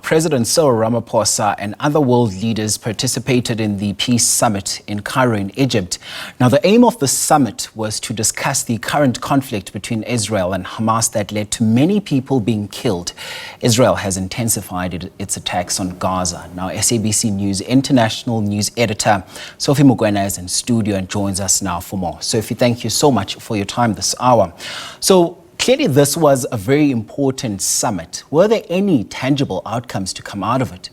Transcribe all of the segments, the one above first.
President Cyril Ramaphosa and other world leaders participated in the Peace Summit in Cairo in Egypt. Now, the aim of the summit was to discuss the current conflict between Israel and Hamas that led to many people being killed. Israel has intensified its attacks on Gaza. Now, SABC News international news editor Sophie Mokoena is in studio and joins us now for more. Sophie, thank you so much for your time this hour. So, clearly, this was a very important summit. Were there any tangible outcomes to come out of it?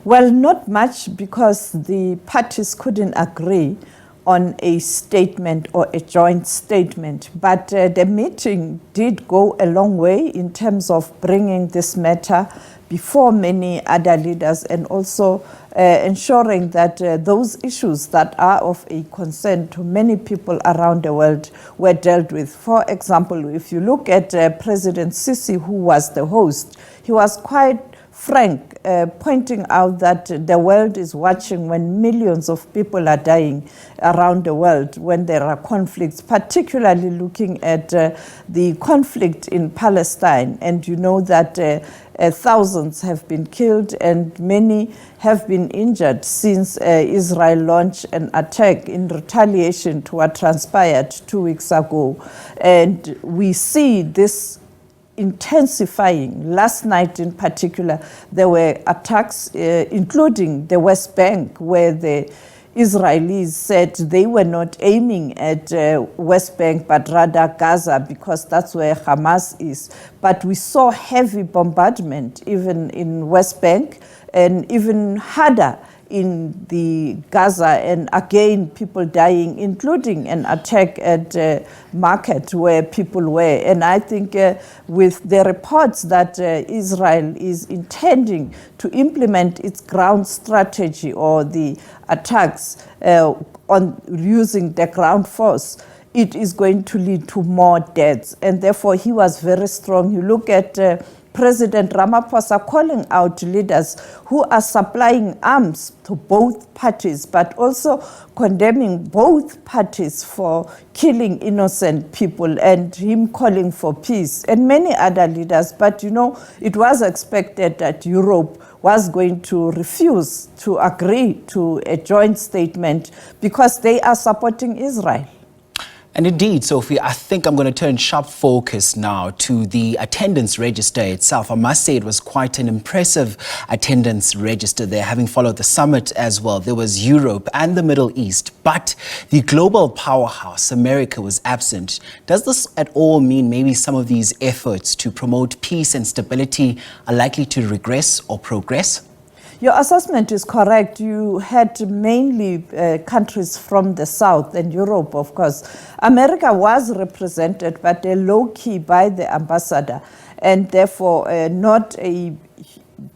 Well, not much, because the parties couldn't agree on a statement or a joint statement. But the meeting did go a long way in terms of bringing this matter before many other leaders, and also ensuring that those issues that are of a concern to many people around the world were dealt with. For example, if you look at President Sisi, who was the host, he was quite frank, pointing out that the world is watching when millions of people are dying around the world when there are conflicts, particularly looking at the conflict in Palestine. And you know that thousands have been killed and many have been injured since Israel launched an attack in retaliation to what transpired 2 weeks ago. And we see this intensifying. Last night in particular, there were attacks, including the West Bank, where the Israelis said they were not aiming at West Bank, but rather Gaza, because that's where Hamas is. But we saw heavy bombardment even in West Bank, and even harder in the Gaza, and again people dying, including an attack at market where people were. And I think with the reports that Israel is intending to implement its ground strategy, or the attacks on using the ground force, it is going to lead to more deaths. And therefore he was very strong. You look at President Ramaphosa calling out leaders who are supplying arms to both parties, but also condemning both parties for killing innocent people, and him calling for peace, and many other leaders. But you know, it was expected that Europe was going to refuse to agree to a joint statement because they are supporting Israel. And indeed, Sophie, I think I'm going to turn sharp focus now to the attendance register itself. I must say it was quite an impressive attendance register there, having followed the summit as well. There was Europe and the Middle East, but the global powerhouse, America, was absent. Does this at all mean maybe some of these efforts to promote peace and stability are likely to regress or progress? Your assessment is correct. You had mainly countries from the South and Europe, of course. America was represented, but low-key by the ambassador, and therefore not a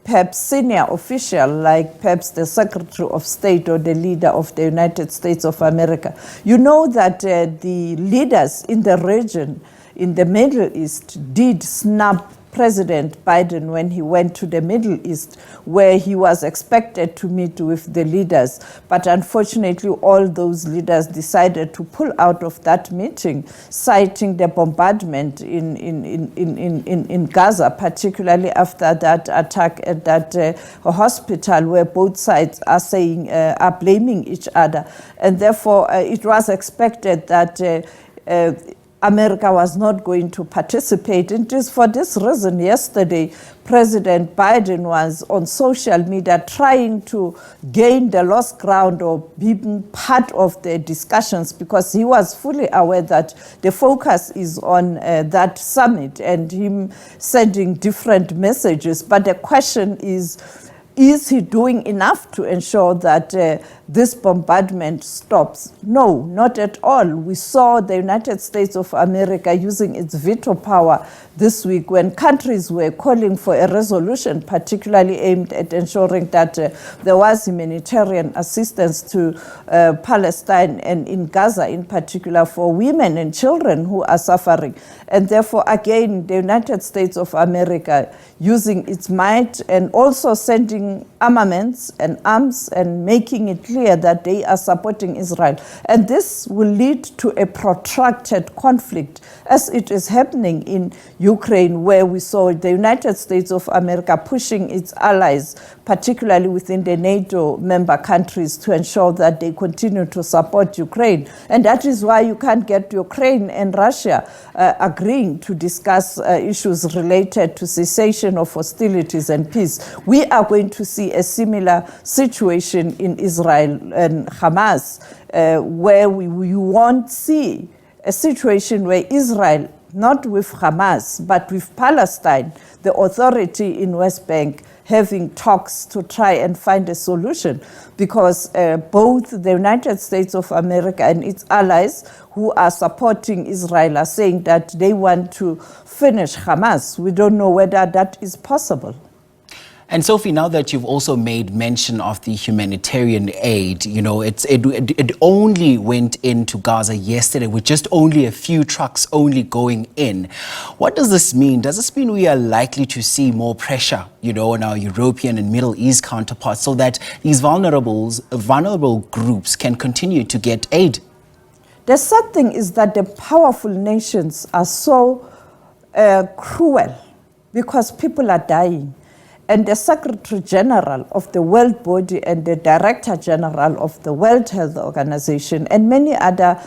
perhaps senior official like perhaps the Secretary of State or the leader of the United States of America. You know that the leaders in the region, in the Middle East, did snub President Biden when he went to the Middle East, where he was expected to meet with the leaders. But unfortunately, all those leaders decided to pull out of that meeting, citing the bombardment in Gaza, particularly after that attack at that hospital, where both sides are saying, are blaming each other. And therefore, it was expected that America was not going to participate. It is for this reason yesterday President Biden was on social media trying to gain the lost ground or being part of the discussions, because he was fully aware that the focus is on that summit and him sending different messages. But the question is he doing enough to ensure that this bombardment stops? No, not at all. We saw the United States of America using its veto power this week when countries were calling for a resolution, particularly aimed at ensuring that there was humanitarian assistance to Palestine and in Gaza in particular for women and children who are suffering. And therefore, again, the United States of America using its might and also sending armaments and arms and making it clear that they are supporting Israel. And this will lead to a protracted conflict, as it is happening in Ukraine, where we saw the United States of America pushing its allies, particularly within the NATO member countries, to ensure that they continue to support Ukraine. And that is why you can't get Ukraine and Russia agreeing to discuss issues related to cessation of hostilities and peace. We are going to see a similar situation in Israel and Hamas, where you won't see a situation where Israel, not with Hamas, but with Palestine, the authority in West Bank, having talks to try and find a solution, because both the United States of America and its allies who are supporting Israel are saying that they want to finish Hamas. We don't know whether that is possible. And Sophie, now that you've also made mention of the humanitarian aid, you know, it only went into Gaza yesterday with just only a few trucks only going in. What does this mean? Does this mean we are likely to see more pressure, you know, on our European and Middle East counterparts so that these vulnerable groups can continue to get aid? The sad thing is that the powerful nations are so cruel because people are dying. And the Secretary General of the World Body and the Director General of the World Health Organization and many other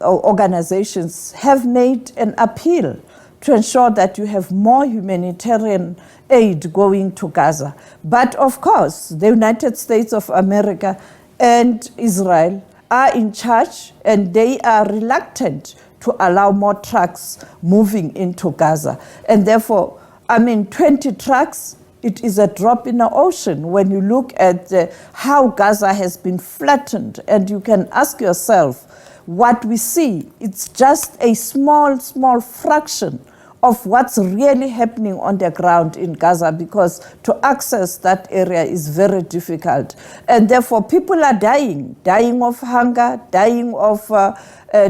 organizations have made an appeal to ensure that you have more humanitarian aid going to Gaza. But of course, the United States of America and Israel are in charge, and they are reluctant to allow more trucks moving into Gaza. And therefore, 20 trucks, it is a drop in the ocean when you look at how Gaza has been flattened, and you can ask yourself what we see. It's just a small fraction of what's really happening on the ground in Gaza, because to access that area is very difficult. And therefore people are dying of hunger, dying of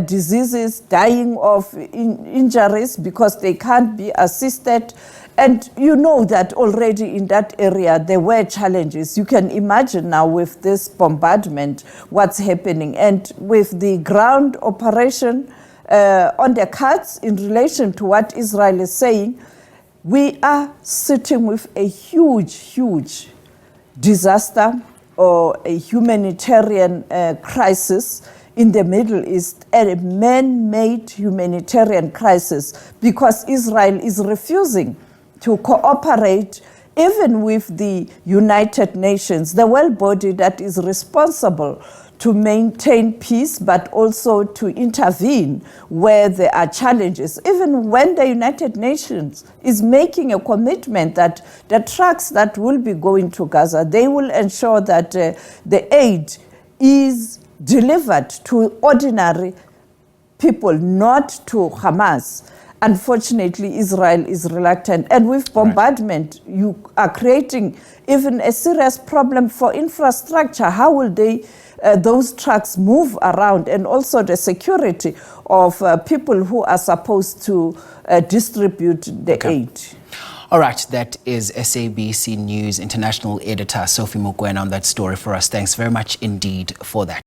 diseases, dying of injuries because they can't be assisted. And you know that already in that area there were challenges. You can imagine now with this bombardment what's happening, and with the ground operation on the cards in relation to what Israel is saying, we are sitting with a huge disaster or a humanitarian crisis in the Middle East, a man-made humanitarian crisis, because Israel is refusing to cooperate even with the United Nations, the world body that is responsible to maintain peace, but also to intervene where there are challenges. Even when the United Nations is making a commitment that the trucks that will be going to Gaza, they will ensure that the aid is delivered to ordinary people, not to Hamas. Unfortunately, Israel is reluctant. And with bombardment, you are creating even a serious problem for infrastructure. How will those trucks move around? And also the security of people who are supposed to distribute the aid. All right, that is SABC News international editor Sophie Mokoena on that story for us. Thanks very much indeed for that.